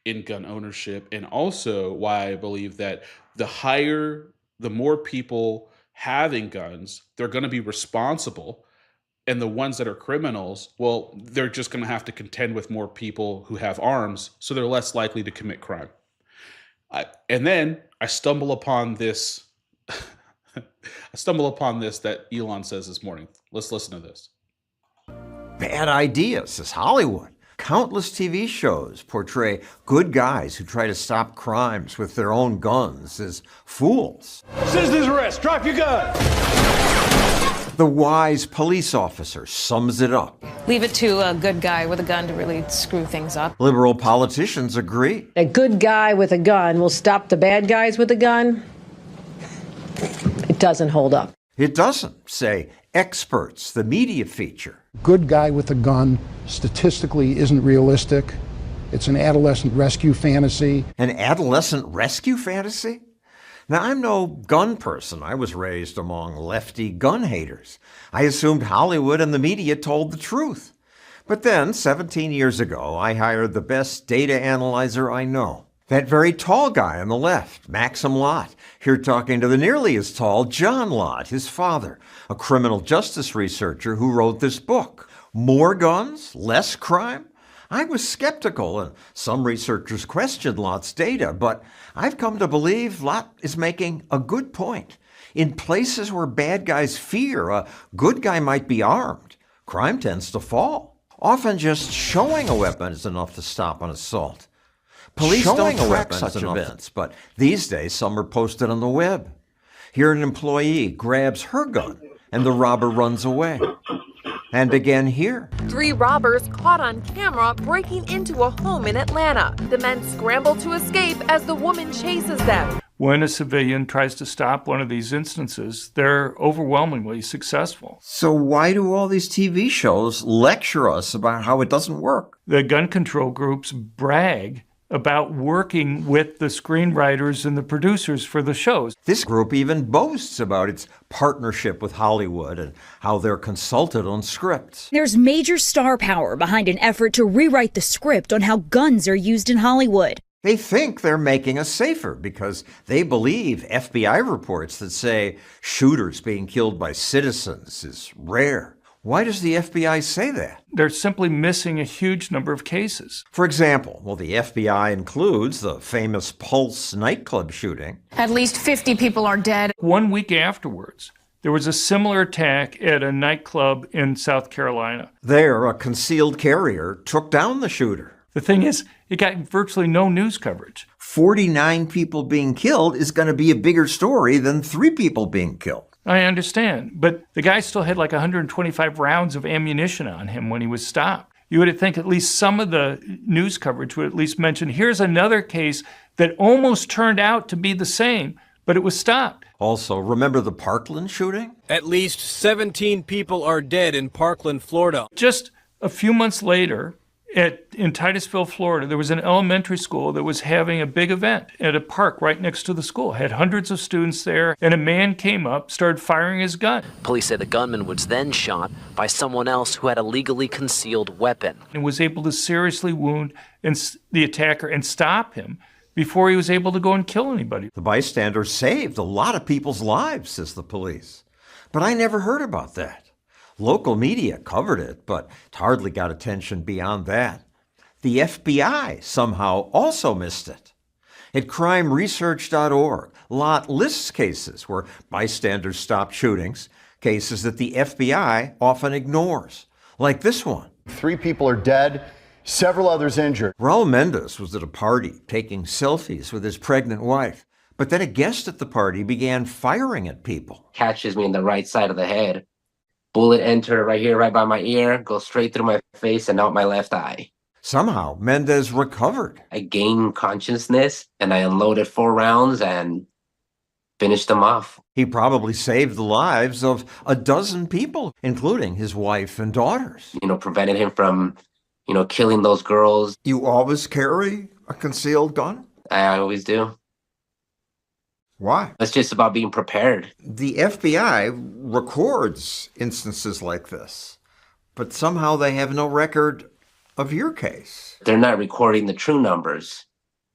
in gun ownership, and also why I believe that the more people having guns, they're going to be responsible. And the ones that are criminals, well, they're just going to have to contend with more people who have arms, so they're less likely to commit crime. And then I stumble upon this. That Elon says this morning. Let's listen to this. Bad idea, says Hollywood. Countless TV shows portray good guys who try to stop crimes with their own guns as fools. Citizen's arrest, drop your gun! The wise police officer sums it up. Leave it to a good guy with a gun to really screw things up. Liberal politicians agree. A good guy with a gun will stop the bad guys with a gun. It doesn't hold up. It doesn't, say experts, the media feature. Good guy with a gun statistically isn't realistic. It's an adolescent rescue fantasy. An adolescent rescue fantasy? Now, I'm no gun person. I was raised among lefty gun haters. I assumed Hollywood and the media told the truth. But then, 17 years ago, I hired the best data analyzer I know. That very tall guy on the left, Maxim Lott, here talking to the nearly as tall John Lott, his father, a criminal justice researcher who wrote this book. More guns, less crime? I was skeptical, and some researchers questioned Lott's data, but I've come to believe Lott is making a good point. In places where bad guys fear a good guy might be armed, crime tends to fall. Often just showing a weapon is enough to stop an assault. Police don't track such events, but these days some are posted on the web. Here an employee grabs her gun and the robber runs away. And again here. 3 robbers caught on camera breaking into a home in Atlanta. The men scramble to escape as the woman chases them. When a civilian tries to stop one of these instances, they're overwhelmingly successful. So why do all these TV shows lecture us about how it doesn't work? The gun control groups brag about working with the screenwriters and the producers for the shows. This group even boasts about its partnership with Hollywood and how they're consulted on scripts. There's major star power behind an effort to rewrite the script on how guns are used in Hollywood. They think they're making us safer because they believe FBI reports that say shooters being killed by citizens is rare. Why does the FBI say that? They're simply missing a huge number of cases. For example, well, the FBI includes the famous Pulse nightclub shooting. At least 50 people are dead. 1 week afterwards, there was a similar attack at a nightclub in South Carolina. There, a concealed carrier took down the shooter. The thing is, it got virtually no news coverage. 49 people being killed is going to be a bigger story than 3 people being killed. I understand, but the guy still had like 125 rounds of ammunition on him when he was stopped. You would think at least some of the news coverage would at least mention, here's another case that almost turned out to be the same, but it was stopped. Also, remember the Parkland shooting? At least 17 people are dead in Parkland, Florida. Just a few months later, in Titusville, Florida, there was an elementary school that was having a big event at a park right next to the school. Had hundreds of students there, and a man came up, started firing his gun. Police say the gunman was then shot by someone else who had a legally concealed weapon. And was able to seriously wound the attacker and stop him before he was able to go and kill anybody. The bystander saved a lot of people's lives, says the police. But I never heard about that. Local media covered it, but it hardly got attention beyond that. The FBI somehow also missed it. At crimeresearch.org, Lott lists cases where bystanders stopped shootings, cases that the FBI often ignores, like this one. 3 people are dead, several others injured. Raul Mendez was at a party taking selfies with his pregnant wife, but then a guest at the party began firing at people. Catches me in the right side of the head. Bullet entered right here, right by my ear, goes straight through my face and out my left eye. Somehow, Mendez recovered. I gained consciousness and I unloaded 4 rounds and finished them off. He probably saved the lives of a dozen people, including his wife and daughters. Prevented him from, killing those girls. You always carry a concealed gun? I always do. Why? It's just about being prepared. The FBI records instances like this, but somehow they have no record of your case. They're not recording the true numbers,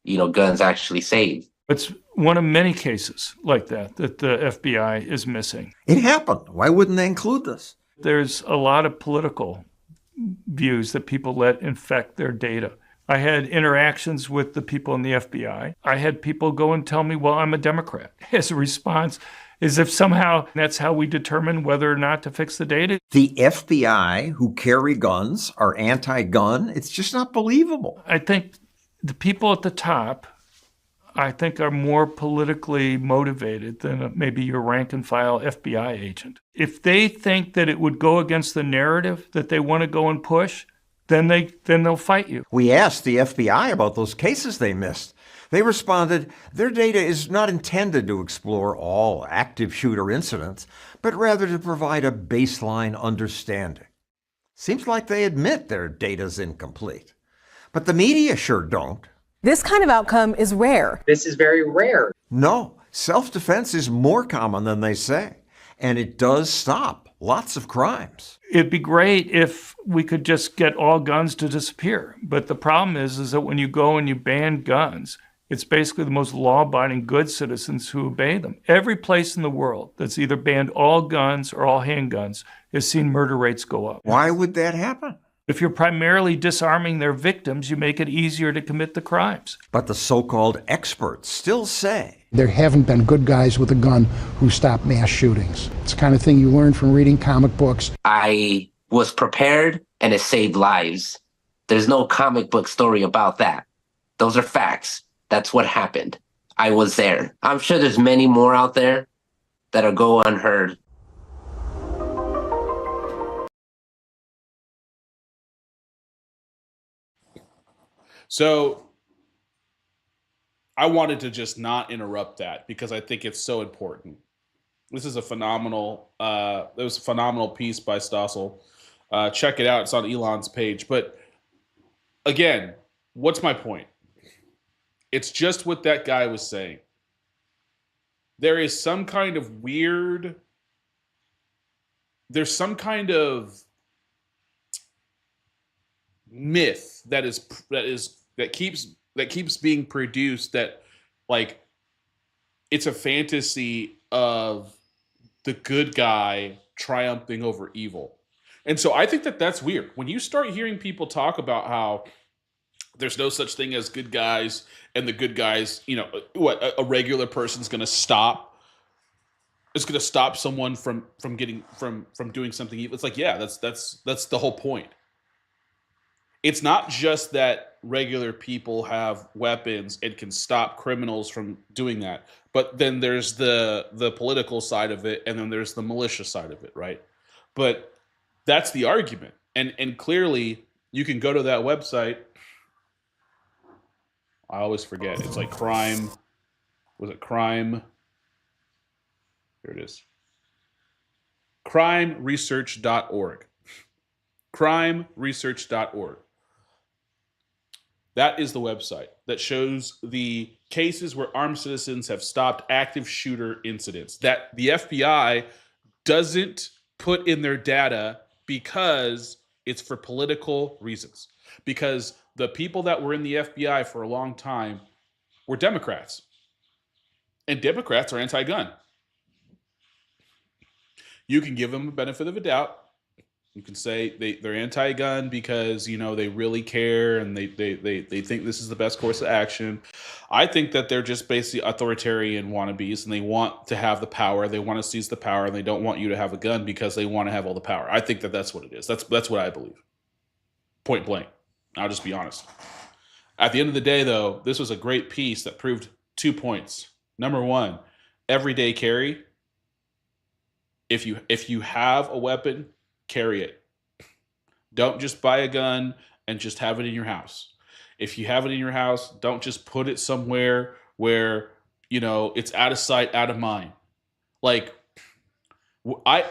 guns actually saved. It's one of many cases like that the FBI is missing. It happened. Why wouldn't they include this? There's a lot of political views that people let infect their data. I had interactions with the people in the FBI. I had people go and tell me, well, I'm a Democrat. As a response, As if somehow that's how we determine whether or not to fix the data. The FBI, who carry guns, are anti-gun. It's just not believable. I think the people at the top, I think, are more politically motivated than maybe your rank and file FBI agent. If they think that it would go against the narrative that they want to go and push, then they'll fight you. We asked the FBI about those cases they missed. They responded, their data is not intended to explore all active shooter incidents, but rather to provide a baseline understanding. Seems like they admit their data's incomplete. But the media sure don't. This kind of outcome is rare. This is very rare. No, self-defense is more common than they say, and it does stop lots of crimes. It'd be great if we could just get all guns to disappear. But the problem is that when you go and you ban guns, it's basically the most law-abiding good citizens who obey them. Every place in the world that's either banned all guns or all handguns has seen murder rates go up. Why would that happen? If you're primarily disarming their victims, you make it easier to commit the crimes. But the so-called experts still say there haven't been good guys with a gun who stop mass shootings. It's the kind of thing you learn from reading comic books. I was prepared and it saved lives. There's no comic book story about that. Those are facts. That's what happened. I was there. I'm sure there's many more out there that'll go unheard. So I wanted to just not interrupt that because I think it's so important. This is a phenomenal, it was a phenomenal piece by Stossel. Check it out. It's on Elon's page. But again, what's my point? It's just what that guy was saying. There is some kind of weird, there's some kind of myth that keeps being produced that, like, it's a fantasy of the good guy triumphing over evil. And so I think that that's weird. When you start hearing people talk about how there's no such thing as good guys, and the good guys, you know, what a regular person's going to stop. It's going to stop someone from doing something evil. It's like, yeah, that's the whole point. It's not just that regular people have weapons and can stop criminals from doing that, but then there's the political side of it, and then there's the militia side of it, right? But that's the argument, and clearly you can go to that website. I always forget. It's like crime. Was it crime? Here it is. Crimeresearch.org. Crimeresearch.org. That is the website that shows the cases where armed citizens have stopped active shooter incidents that the FBI doesn't put in their data because it's for political reasons. Because the people that were in the FBI for a long time were Democrats. And Democrats are anti-gun. You can give them a benefit of a doubt. You can say they're anti-gun because, you know, they really care and they think this is the best course of action. I think that they're just basically authoritarian wannabes, and they want to have the power. They want to seize the power, and they don't want you to have a gun because they want to have all the power. I think that that's what it is. That's what I believe. Point blank. I'll just be honest. At the end of the day, though, this was a great piece that proved 2 points. Number one, everyday carry. If you have a weapon, carry it. Don't just buy a gun and just have it in your house. If you have it in your house, don't just put it somewhere where, you know, it's out of sight, out of mind. Like, I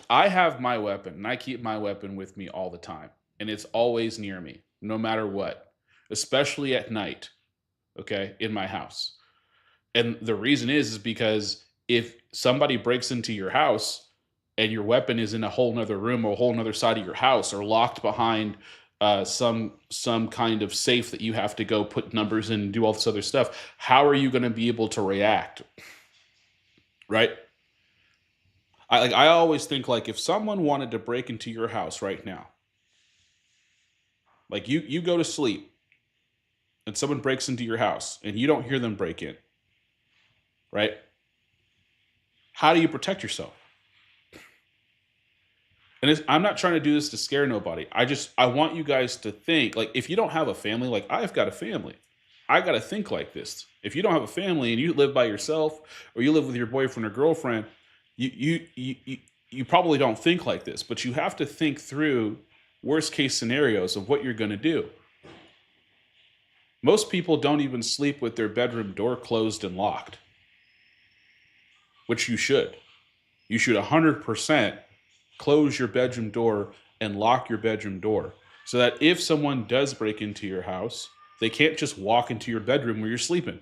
have my weapon, and I keep my weapon with me all the time, and it's always near me, no matter what, especially at night, okay, in my house. And the reason is because if somebody breaks into your house and your weapon is in a whole nother room or a whole nother side of your house or locked behind some kind of safe that you have to go put numbers in and do all this other stuff, how are you going to be able to react? Right? I always think, like, if someone wanted to break into your house right now, like you go to sleep and someone breaks into your house and you don't hear them break in, right? how do you protect yourself? And I'm not trying to do this to scare nobody. I want you guys to think, like, if you don't have a family, like I've got a family, I got to think like this. If you don't have a family and you live by yourself, or you live with your boyfriend or girlfriend, you probably don't think like this, but you have to think through worst case scenarios of what you're going to do. Most people don't even sleep with their bedroom door closed and locked, which you should. You should 100% close your bedroom door and lock your bedroom door so that if someone does break into your house, they can't just walk into your bedroom where you're sleeping.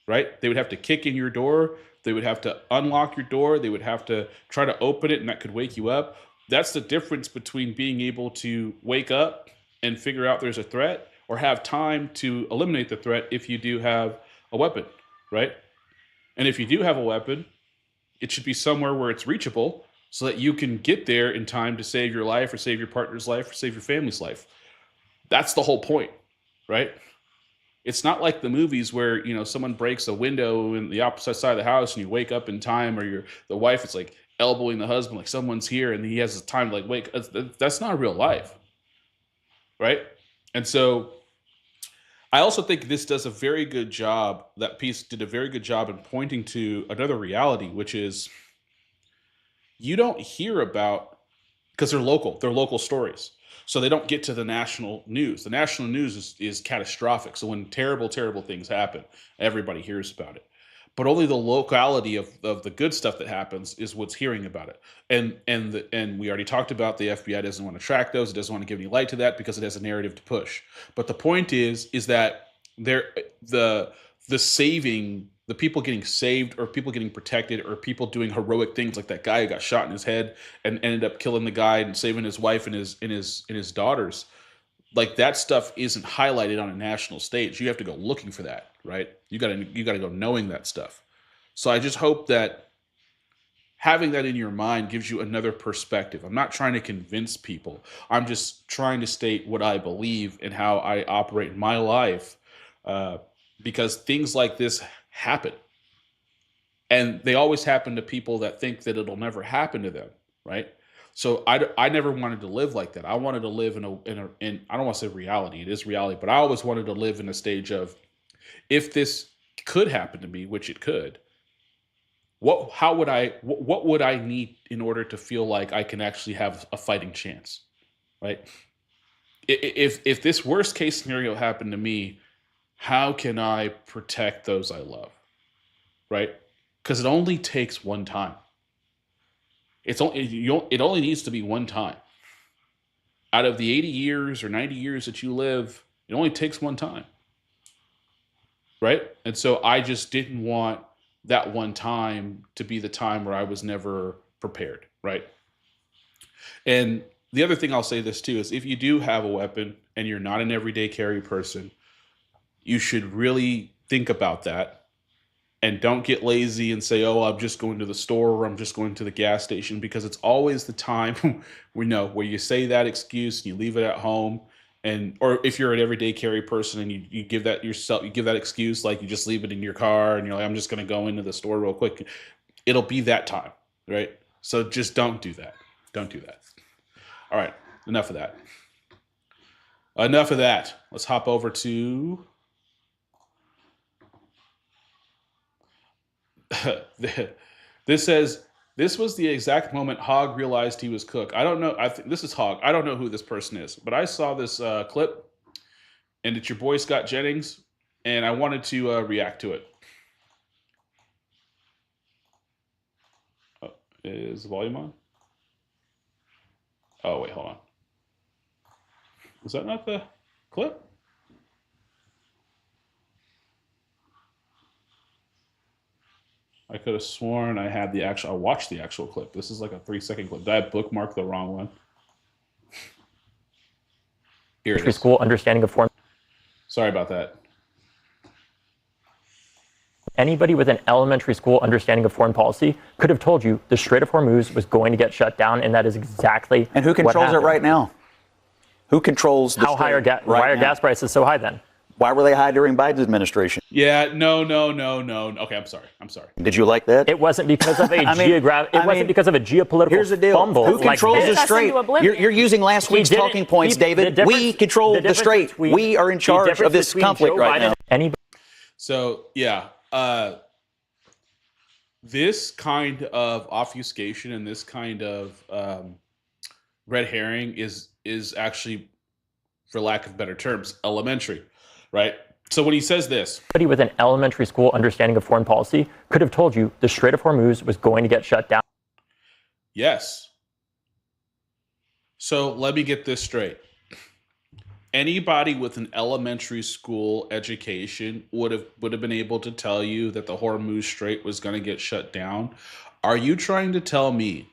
Right? They would have to kick in your door. They would have to unlock your door. They would have to try to open it, and that could wake you up. That's the difference between being able to wake up and figure out there's a threat, or have time to eliminate the threat if you do have a weapon, right? And if you do have a weapon, it should be somewhere where it's reachable so that you can get there in time to save your life, or save your partner's life, or save your family's life. That's the whole point, right? It's not like the movies where, someone breaks a window in the opposite side of the house and you wake up in time, or the wife is like elbowing the husband like someone's here and he has the time to like wake. That's not real life, right? And so I also think this does a very good job, that piece did a very good job in pointing to another reality, which is you don't hear about, because they're local stories. So they don't get to the national news. The national news is catastrophic. So when terrible, terrible things happen, everybody hears about it. But only the locality of the good stuff that happens is what's hearing about it. And we already talked about the FBI doesn't want to track those. It doesn't want to give any light to that because it has a narrative to push. But the point is that the saving, the people getting saved, or people getting protected, or people doing heroic things like that guy who got shot in his head and ended up killing the guy and saving his wife and his daughters, like that stuff isn't highlighted on a national stage. You have to go looking for that, right? You got to go knowing that stuff. So I just hope that having that in your mind gives you another perspective. I'm not trying to convince people. I'm just trying to state what I believe and how I operate in my life, because things like this happen, and they always happen to people that think that it'll never happen to them, right? So I never wanted to live like that. I wanted to live in I don't want to say reality, it is reality, but I always wanted to live in a stage of, if this could happen to me, which it could, what would I need in order to feel like I can actually have a fighting chance, right? If this worst case scenario happened to me, how can I protect those I love, right? Because it only takes one time. It only needs to be one time. Out of the 80 years or 90 years that you live, it only takes one time, right? And so I just didn't want that one time to be the time where I was never prepared, right? And the other thing I'll say this too is, if you do have a weapon and you're not an everyday carry person, you should really think about that, and don't get lazy and say, oh, I'm just going to the store, or I'm just going to the gas station, because it's always the time where you say that excuse and you leave it at home. Or if you're an everyday carry person and you give that excuse, like you just leave it in your car and you're like, I'm just going to go into the store real quick. It'll be that time, right? So just don't do that. Don't do that. All right. Enough of that. Let's hop over to this says, this was the exact moment Hogg realized he was cooked. I don't know. I think this is Hogg. I don't know who this person is, but I saw this clip, and it's your boy Scott Jennings, and I wanted to react to it. Oh, is the volume on? Oh, wait, hold on. Was that not the clip? I could have sworn I had I watched the actual clip. This is like a 3-second clip. Did I bookmark the wrong one? Here it is. School understanding of foreign. Sorry about that. Anybody with an elementary school understanding of foreign policy could have told you the Strait of Hormuz was going to get shut down, and that is exactly And who controls it right now? Who controls the How high are why are gas prices so high then? Why were they high during Biden's administration? Yeah, no. Okay, I'm sorry. Did you like that? It wasn't because of a because of a geopolitical Here's the deal. fumble. Who controls like the this. strait? You're using last week's talking points, David. We control the strait. We are in charge of this conflict right now. So, yeah, this kind of obfuscation and this kind of red herring is actually, for lack of better terms, elementary, right? So when he says this, somebody with an elementary school understanding of foreign policy could have told you the Strait of Hormuz was going to get shut down. Yes. So let me get this straight. Anybody with an elementary school education would have been able to tell you that the Hormuz Strait was going to get shut down. Are you trying to tell me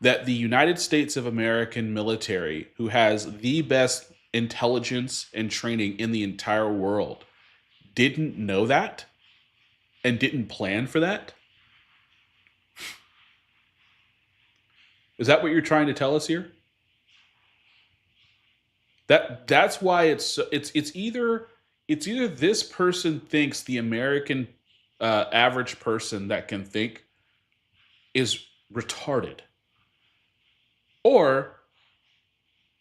that the United States of American military, who has the best intelligence and training in the entire world, didn't know that and didn't plan for that? Is that what you're trying to tell us here? That's why it's either this person thinks the American average person that can think is retarded, or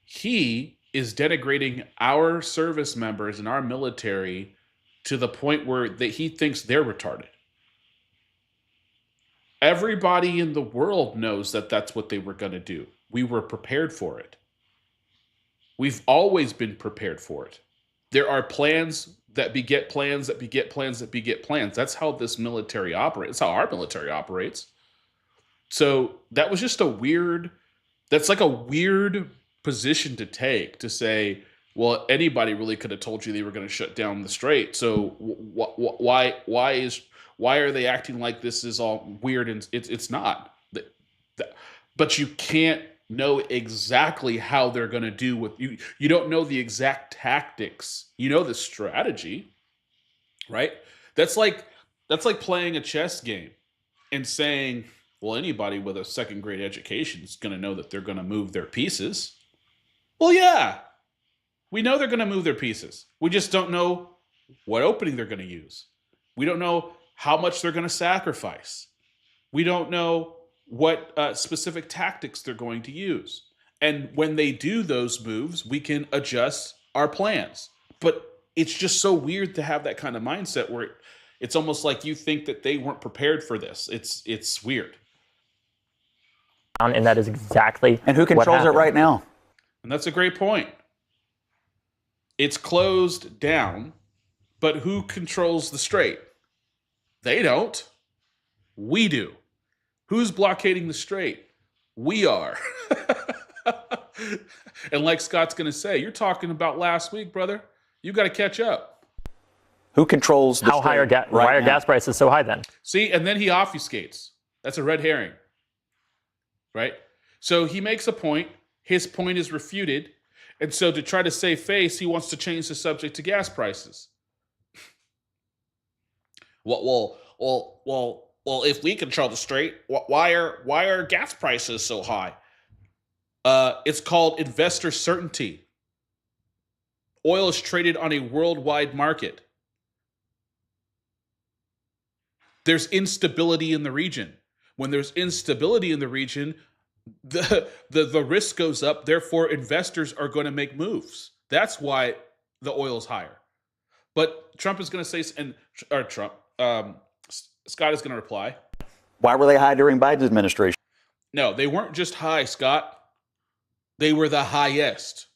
he is denigrating our service members and our military to the point where that he thinks they're retarded. Everybody in the world knows that that's what they were going to do. We were prepared for it. We've always been prepared for it. There are plans that beget plans that beget plans that beget plans. That's how this military operates. That's how our military operates. So that was just that's like a weird position to take, to say, well, anybody really could have told you they were going to shut down the strait. So why are they acting like this is all weird? And it's not. But you can't know exactly how they're going to do what you don't know the exact tactics. You know the strategy, right? That's like playing a chess game and saying, well, anybody with a second grade education is going to know that they're going to move their pieces. Well, yeah, we know they're going to move their pieces. We just don't know what opening they're going to use. We don't know how much they're going to sacrifice. We don't know what specific tactics they're going to use. And when they do those moves, we can adjust our plans. But it's just so weird to have that kind of mindset where it's almost like you think that they weren't prepared for this. It's weird. And that is exactly And who controls it right now? And that's a great point. It's closed down, but who controls the strait? They don't. We do. Who's blockading the strait? We are. And like Scott's going to say, you're talking about last week, brother. You got to catch up. Who controls the strait why are gas prices so high then? See, and then he obfuscates. That's a red herring, right? So he makes a point. His point is refuted. And so to try to save face, he wants to change the subject to gas prices. Well, if we control the strait, why are gas prices so high? It's called investor certainty. Oil is traded on a worldwide market. There's instability in the region. When there's instability in the region, the risk goes up. Therefore, investors are going to make moves. That's why the oil is higher. But Trump is going to say, Scott is going to reply. Why were they high during Biden's administration? No, they weren't just high, Scott. They were the highest.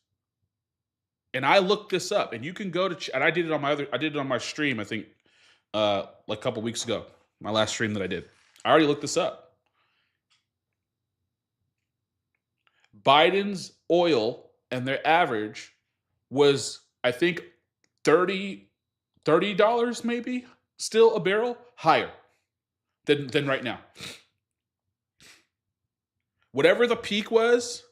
And I looked this up, and you can go to, and I did it on my stream, I think, like a couple weeks ago, my last stream that I did. I already looked this up. Biden's oil and their average was, I think, $30 maybe, still a barrel, higher than right now. Whatever the peak was,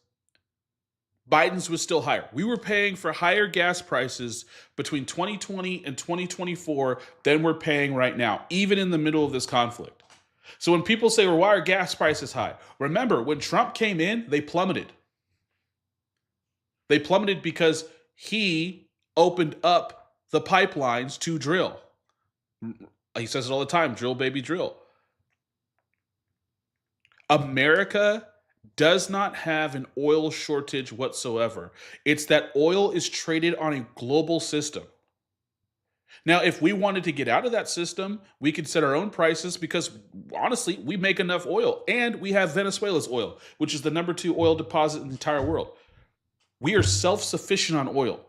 Biden's was still higher. We were paying for higher gas prices between 2020 and 2024 than we're paying right now, even in the middle of this conflict. So when people say, well, why are gas prices high? Remember, when Trump came in, they plummeted. They plummeted because he opened up the pipelines to drill. He says it all the time, drill, baby, drill. America does not have an oil shortage whatsoever. It's that oil is traded on a global system. Now, if we wanted to get out of that system, we could set our own prices because, honestly, we make enough oil. And we have Venezuela's oil, which is the #2 oil deposit in the entire world. We are self-sufficient on oil.